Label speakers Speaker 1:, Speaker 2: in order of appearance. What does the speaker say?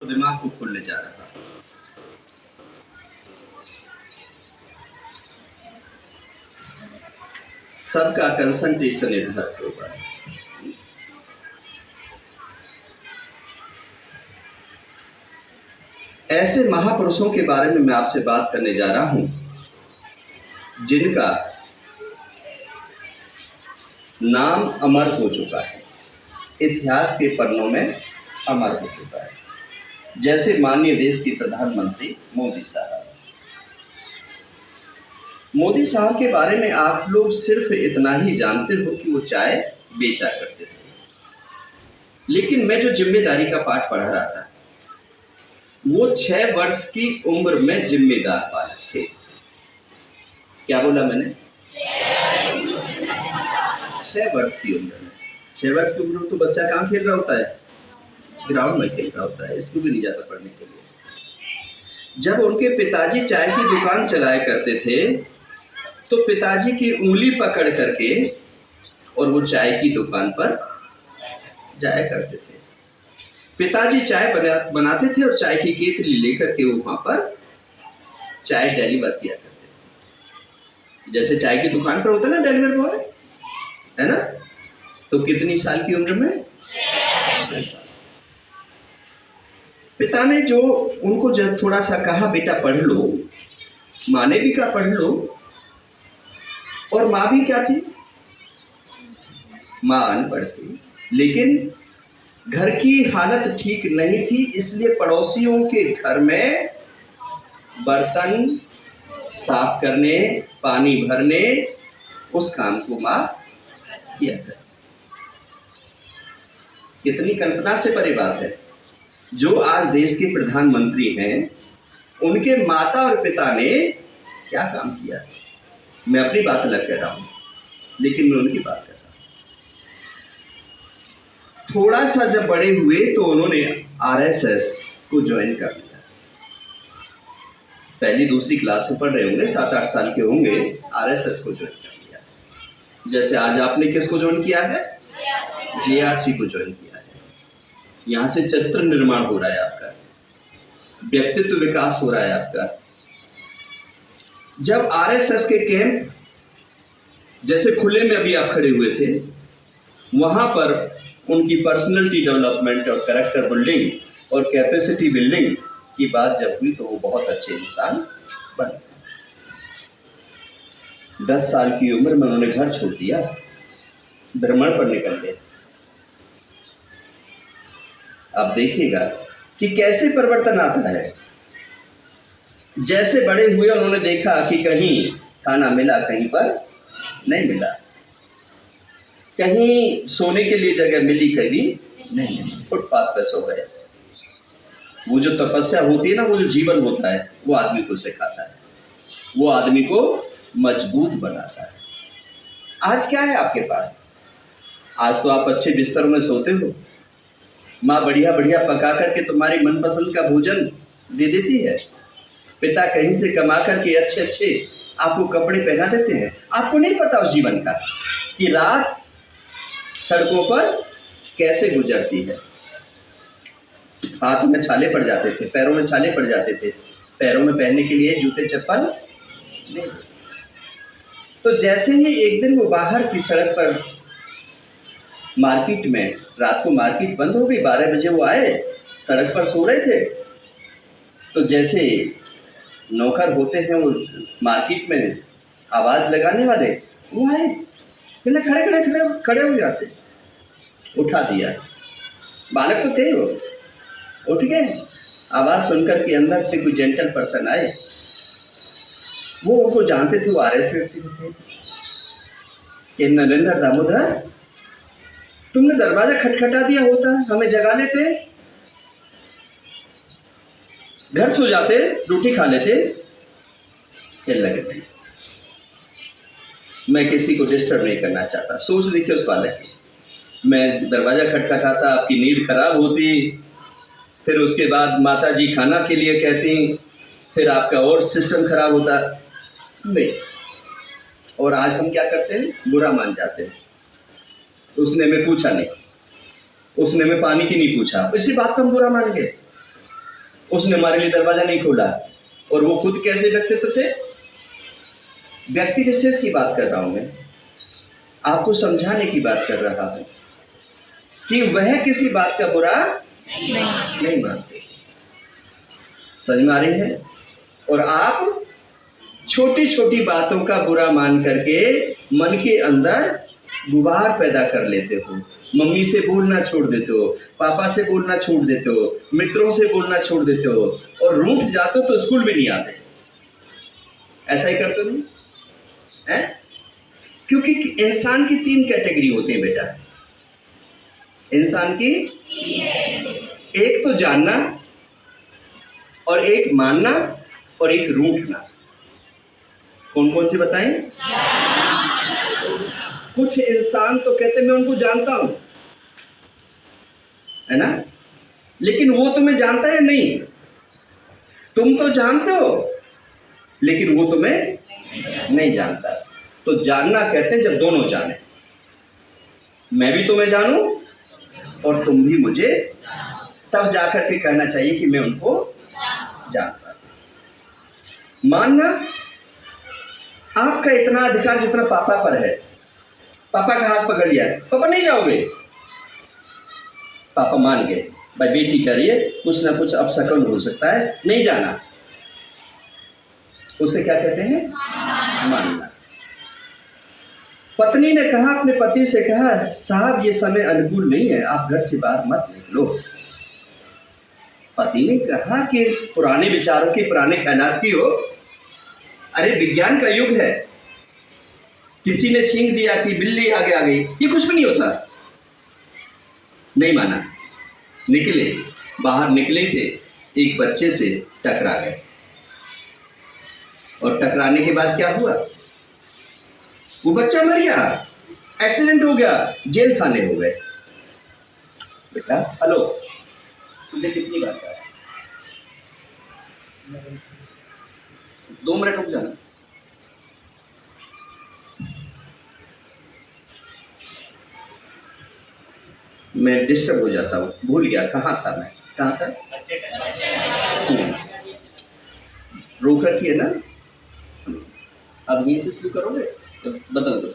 Speaker 1: दिमाग को खोलने जा रहा है। सबका कंसंट्रेशन इधर होगा। ऐसे महापुरुषों के बारे में मैं आपसे बात करने जा रहा हूं जिनका नाम अमर हो चुका है, इतिहास के पन्नों में अमर हो चुका है। जैसे माननीय देश के प्रधानमंत्री मोदी साहब। मोदी साहब के बारे में आप लोग सिर्फ इतना ही जानते हो कि वो चाय बेचा करते थे, लेकिन मैं जो जिम्मेदारी का पाठ पढ़ा रहा था वो 6 वर्ष की उम्र में जिम्मेदार बालक थे। क्या बोला मैंने? 6 वर्ष की उम्र में। 6 वर्ष की उम्र में तो बच्चा कहाँ खेल रहा होता है? ग्राउंड में खेल रहा होता है, स्कूल भी नहीं जाता पढ़ने के लिए। जब उनके पिताजी चाय की दुकान चलाया करते थे तो पिताजी की उंगली पकड़ करके और वो चाय की दुकान पर जाया करते थे। पिताजी चाय बनाते थे और चाय की केतली लेकर के वहाँ पर चाय डिलीवर किया करते थे। जैसे चाय की दुकान पर होता है ना डिलीवर बॉय, है ना? तो कितनी साल की उम्र में? 6 साल। पिता ने जो उनको जब थोड़ा सा कहा बेटा पढ़ लो, माँ ने भी कहा पढ़ लो, और माँ भी क्या थी? माँ अनपढ़ थी, लेकिन घर की हालत ठीक नहीं थी, इसलिए पड़ोसियों के घर में बर्तन साफ करने, पानी भरने, उस काम को माँ किया करती। कितनी कल्पना से परे बात है। जो आज देश के प्रधानमंत्री हैं उनके माता और पिता ने क्या काम किया। मैं अपनी बात अलग कह रहा हूँ, लेकिन मैं उनकी बात कर रहा हूँ। थोड़ा सा जब बड़े हुए तो उन्होंने आरएसएस को ज्वाइन कर लिया। पहली दूसरी क्लास में पढ़ रहे होंगे, 7-8 साल के होंगे, आरएसएस को ज्वाइन कर लिया। जैसे आज आपने किसको ज्वाइन किया है? जेआरसी को ज्वाइन किया है। यहाँ से चरित्र निर्माण हो रहा है आपका, व्यक्तित्व विकास हो रहा है आपका। जब आरएसएस के कैंप जैसे खुले में अभी आप खड़े हुए थे, वहां पर उनकी पर्सनैलिटी डेवलपमेंट और कैरेक्टर बिल्डिंग और कैपेसिटी बिल्डिंग की बात जब हुई तो वो बहुत अच्छे इंसान बने। 10 साल की उम्र में उन्होंने घर छोड़ दिया, भ्रमण पर निकल गए। अब देखिएगा कि कैसे परिवर्तन आता है। जैसे बड़े हुए उन्होंने देखा कि कहीं खाना मिला, कहीं पर नहीं मिला, कहीं सोने के लिए जगह मिली, कहीं नहीं, फुटपाथ पे सो गए। वो जो तपस्या होती है ना, वो जो जीवन होता है, वो आदमी को सिखाता है, वो आदमी को मजबूत बनाता है। आज क्या है आपके पास? आज तो आप अच्छे बिस्तरों में सोते हो, माँ बढ़िया बढ़िया पका करके तुम्हारी मनपसंद का भोजन दे देती है, पिता कहीं से कमा करके अच्छे अच्छे आपको कपड़े पहना देते हैं। आपको नहीं पता उस जीवन का कि रात सड़कों पर कैसे गुजरती है। हाथों में छाले पड़ जाते थे, पैरों में छाले पड़ जाते थे, पैरों में पहनने के लिए जूते चप्पल नहीं। तो जैसे ही एक दिन वो बाहर की सड़क पर मार्केट में, रात को मार्केट बंद हो गई, 12 बजे वो आए, सड़क पर सो रहे थे। तो जैसे नौकर होते हैं वो मार्केट में आवाज़ लगाने वाले, वो आए, पहले खड़े खड़े खड़े खड़े हो जाते, उठा दिया। बालक तो थे, वो उठ गए। आवाज़ सुनकर के अंदर से कोई जेंटल पर्सन आए, वो उनको जानते थे, वो आरएसएस से थे। कि नरेंद्र दामोदर, तुमने दरवाजा खटखटा दिया होता, हमें जगा लेते, घर सो जाते, रोटी खा लेते। कहने लगे मैं किसी को डिस्टर्ब नहीं करना चाहता। सोच देखिए उस बालक की, मैं दरवाजा खटखटाता, आपकी नींद खराब होती, फिर उसके बाद माता जी खाना के लिए कहती, फिर आपका और सिस्टम खराब होता। नहीं, और आज हम क्या करते हैं? बुरा मान जाते हैं। उसने हमें पूछा नहीं, उसने हमें पानी की नहीं पूछा, इसी बात को हम बुरा मान गए। उसने हमारे लिए दरवाजा नहीं खोला। और वो खुद कैसे व्यक्तित्व थे? व्यक्ति विशेष की बात कर रहा हूं मैं, आपको समझाने की बात कर रहा हूं कि वह किसी बात का बुरा नहीं मानते। समझ में आ रही है? और आप छोटी छोटी बातों का बुरा मान करके मन के अंदर गुबार पैदा कर लेते हो। मम्मी से बोलना छोड़ देते हो, पापा से बोलना छोड़ देते हो, मित्रों से बोलना छोड़ देते हो, और रूठ जाते हो तो स्कूल भी नहीं आते। ऐसा ही करते हो नहीं है? क्योंकि इंसान की 3 कैटेगरी होती है बेटा। इंसान की एक तो जानना, और एक मानना, और एक रूठना। कौन कौन सी बताएं? कुछ इंसान तो कहते मैं उनको जानता हूं, है ना, लेकिन वो तुम्हें जानता है नहीं। तुम तो जानते हो लेकिन वो तुम्हें नहीं जानता। तो जानना कहते हैं जब दोनों जाने, मैं भी तुम्हें जानूं और तुम भी मुझे, तब जाकर के कहना चाहिए कि मैं उनको जानता। मानना, आपका इतना अधिकार जितना पापा पर है। पापा का हाथ पकड़ लिया, पापा नहीं जाओगे, पापा मान गए, भाई बेटी कह रही है कुछ ना कुछ अपशकुन हो सकता है, नहीं जाना, उसे क्या कहते हैं? मानना। पत्नी ने कहा, अपने पति से कहा, साहब ये समय अनुकूल नहीं है, आप घर से बाहर मत निकलो। पति ने कहा कि पुराने विचारों की, पुराने ख्यालात की हो, अरे विज्ञान का युग है, किसी ने छींक दिया कि बिल्ली आगे आ गई, ये कुछ भी नहीं होता। नहीं माना, निकले, बाहर निकले थे, एक बच्चे से टकरा गए, और टकराने के बाद क्या हुआ? वो बच्चा मर गया, एक्सीडेंट हो गया, जेल खाने हो गए। बेटा हेलो, तुझे कितनी बात है? 2 मिनट रुक जाना। मैं डिस्टर्ब हो जाता हूँ, भूल गया कहाँ था मैं, कहाँ था? रोक रखी है ना, अब यहीं से शुरू करोगे तो बदल दो।